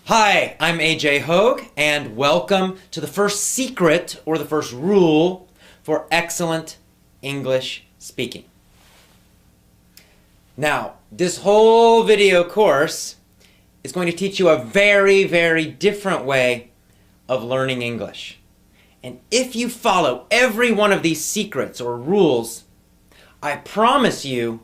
Hi, I'm AJ Hogue, and welcome to the first secret or the first rule for excellent English speaking. Now, this whole video course is going to teach you a very, very different way of learning English. And if you follow every one of these secrets or rules, I promise you,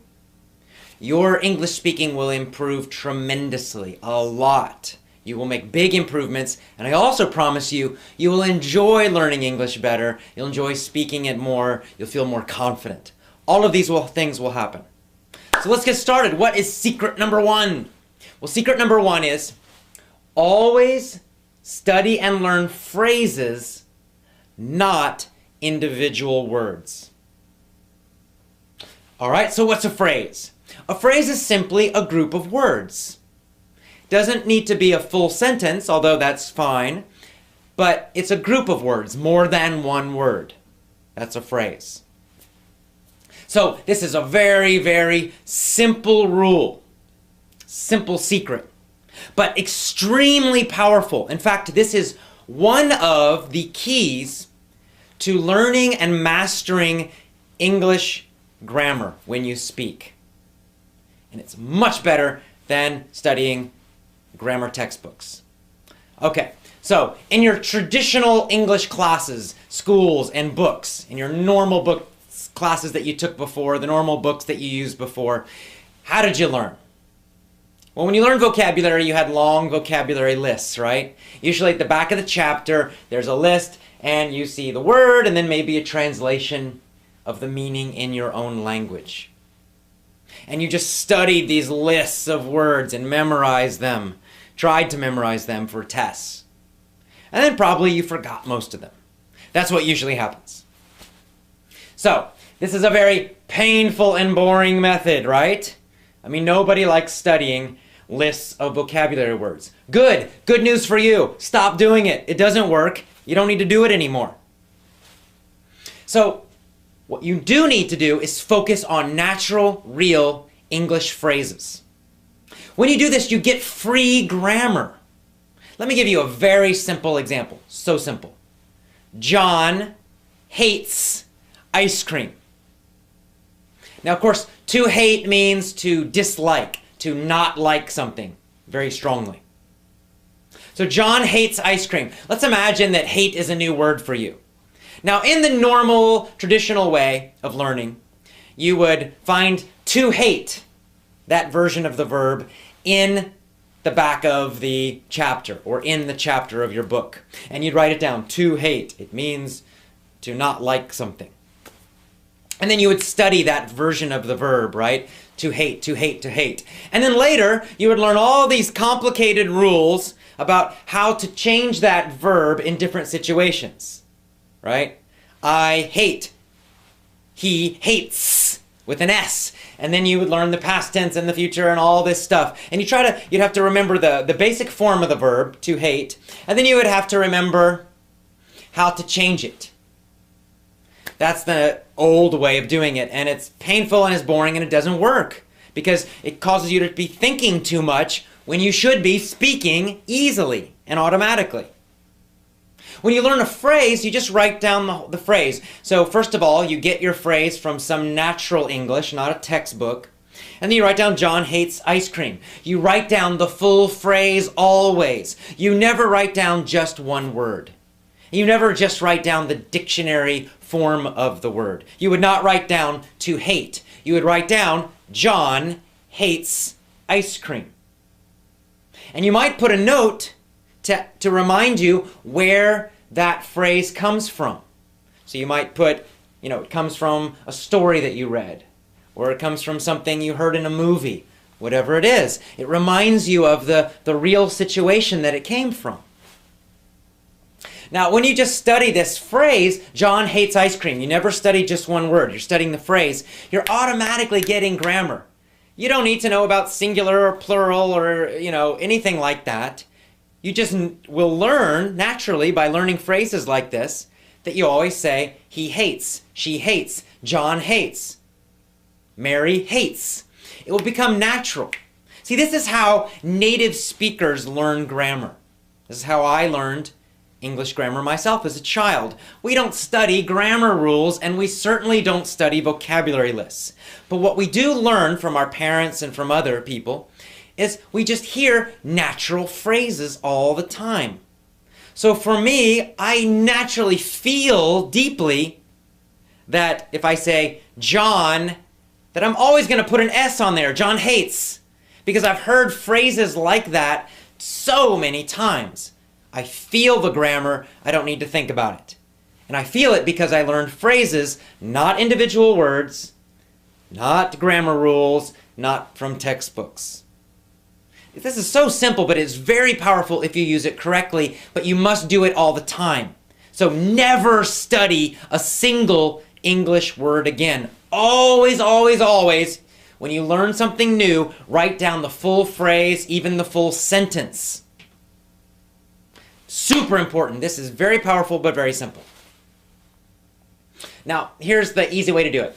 your English speaking will improve tremendously, a lot. You will make big improvements, and I also promise you, you will enjoy learning English better, you'll enjoy speaking it more, you'll feel more confident. All of these things will happen. So let's get started. What is secret number one? Well, secret number one is always study and learn phrases, not individual words. All right, so what's a phrase? A phrase is simply a group of words. Doesn't need to be a full sentence, although that's fine, but it's a group of words, more than one word. That's a phrase. So this is a very, very simple rule, simple secret, but extremely powerful. In fact, this is one of the keys to learning and mastering English grammar when you speak. And it's much better than studying grammar textbooks. Okay, so in your traditional English classes, schools, and books, in your normal book classes that you took before, the normal books that you used before, how did you learn? Well, when you learned vocabulary, you had long vocabulary lists, right? Usually at the back of the chapter, there's a list, and you see the word, and then maybe a translation of the meaning in your own language. And you just studied these lists of words and memorized them, tried to memorize them for tests. And then probably you forgot most of them. That's what usually happens. So, this is a very painful and boring method, right? I mean, nobody likes studying lists of vocabulary words. Good news for you. Stop doing it. It doesn't work. You don't need to do it anymore. So, what you do need to do is focus on natural, real English phrases. When you do this, you get free grammar. Let me give you a very simple example. So simple. John hates ice cream. Now, of course, to hate means to dislike, to not like something very strongly. So John hates ice cream. Let's imagine that hate is a new word for you. Now, in the normal, traditional way of learning, you would find to hate, that version of the verb, in the back of the chapter or in the chapter of your book. And you'd write it down, to hate. It means to not like something. And then you would study that version of the verb, right? To hate, to hate, to hate. And then later, you would learn all these complicated rules about how to change that verb in different situations. Right? I hate. He hates with an S. And then you would learn the past tense and the future and all this stuff. And you'd have to remember the basic form of the verb, to hate. And then you would have to remember how to change it. That's the old way of doing it. And it's painful and it's boring and it doesn't work. Because it causes you to be thinking too much when you should be speaking easily and automatically. When you learn a phrase, you just write down the phrase. So first of all, you get your phrase from some natural English, not a textbook. And then you write down, John hates ice cream. You write down the full phrase always. You never write down just one word. You never just write down the dictionary form of the word. You would not write down to hate. You would write down, John hates ice cream. And you might put a note to remind you where that phrase comes from. So you might put, it comes from a story that you read, or it comes from something you heard in a movie, whatever it is. It reminds you of the real situation that it came from. Now, when you just study this phrase, John hates ice cream, you never study just one word, you're studying the phrase, you're automatically getting grammar. You don't need to know about singular or plural or, anything like that. You just will learn naturally by learning phrases like this that you always say, he hates, she hates, John hates, Mary hates. It will become natural. See, this is how native speakers learn grammar. This is how I learned English grammar myself as a child. We don't study grammar rules, and we certainly don't study vocabulary lists. But what we do learn from our parents and from other people is we just hear natural phrases all the time. So for me, I naturally feel deeply that if I say John, that I'm always going to put an S on there. John hates. Because I've heard phrases like that so many times. I feel the grammar, I don't need to think about it. And I feel it because I learned phrases, not individual words, not grammar rules, not from textbooks. This is so simple, but it's very powerful if you use it correctly, but you must do it all the time. So never study a single English word again. Always, always, always, when you learn something new, write down the full phrase, even the full sentence. Super important. This is very powerful, but very simple. Now, here's the easy way to do it.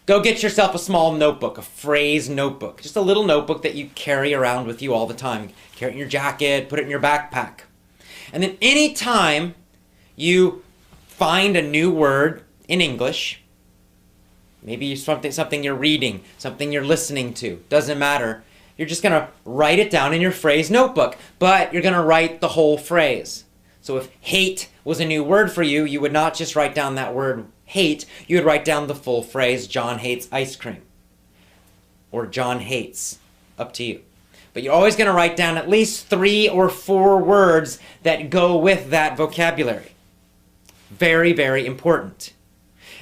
Go get yourself a small notebook, a phrase notebook. Just a little notebook that you carry around with you all the time. Carry it in your jacket, put it in your backpack. And then anytime you find a new word in English, maybe something you're reading, something you're listening to, doesn't matter. You're just going to write it down in your phrase notebook, but you're going to write the whole phrase. So if hate was a new word for you, you would not just write down that word hate, you would write down the full phrase, John hates ice cream. Or John hates, up to you. But you're always going to write down at least 3 or 4 words that go with that vocabulary. Very, very important.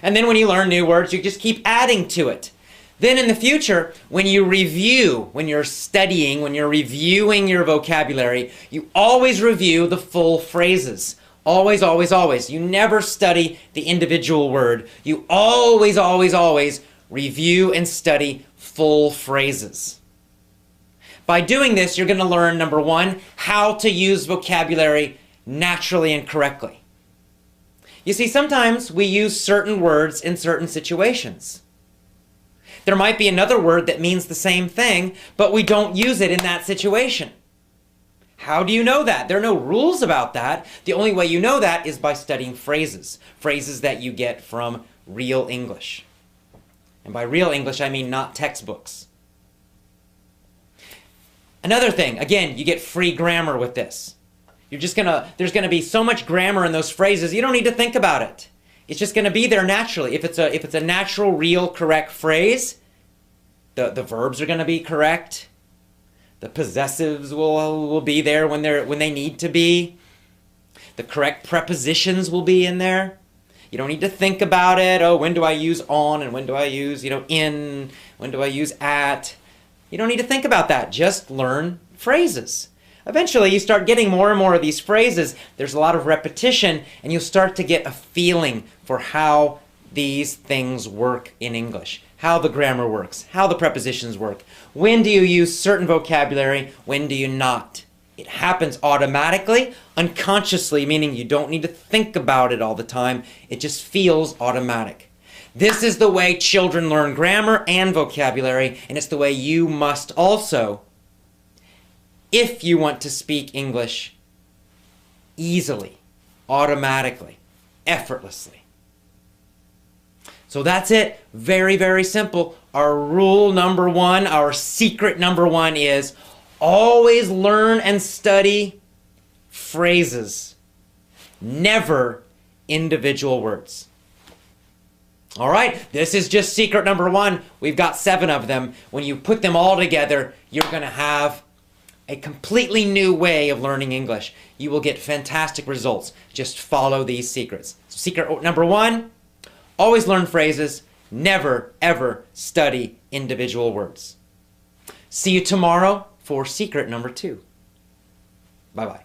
And then when you learn new words, you just keep adding to it. Then in the future, when you review, when you're studying, when you're reviewing your vocabulary, you always review the full phrases. Always, always, always. You never study the individual word. You always, always, always review and study full phrases. By doing this, you're going to learn, number 1, how to use vocabulary naturally and correctly. You see, sometimes we use certain words in certain situations. There might be another word that means the same thing, but we don't use it in that situation. How do you know that? There are no rules about that. The only way you know that is by studying phrases. Phrases that you get from real English. And by real English, I mean not textbooks. Another thing, again, you get free grammar with this. There's gonna be so much grammar in those phrases, you don't need to think about it. It's just gonna be there naturally. If it's a natural, real, correct phrase, the verbs are gonna be correct. The possessives will be there when they need to be. The correct prepositions will be in there. You don't need to think about it. Oh, when do I use on and when do I use, in? When do I use at? You don't need to think about that. Just learn phrases. Eventually, you start getting more and more of these phrases. There's a lot of repetition, and you'll start to get a feeling for how these things work in English, how the grammar works, how the prepositions work. When do you use certain vocabulary? When do you not? It happens automatically, unconsciously, meaning you don't need to think about it all the time. It just feels automatic. This is the way children learn grammar and vocabulary, and it's the way you must also, if you want to speak English easily, automatically, effortlessly. So that's it. Very, very simple. Our rule number 1, our secret number 1 is always learn and study phrases, never individual words. All right, this is just secret number 1. We've got 7 of them. When you put them all together, you're going to have a completely new way of learning English. You will get fantastic results. Just follow these secrets. So secret number 1, always learn phrases, never, ever study individual words. See you tomorrow for secret number 2. Bye-bye.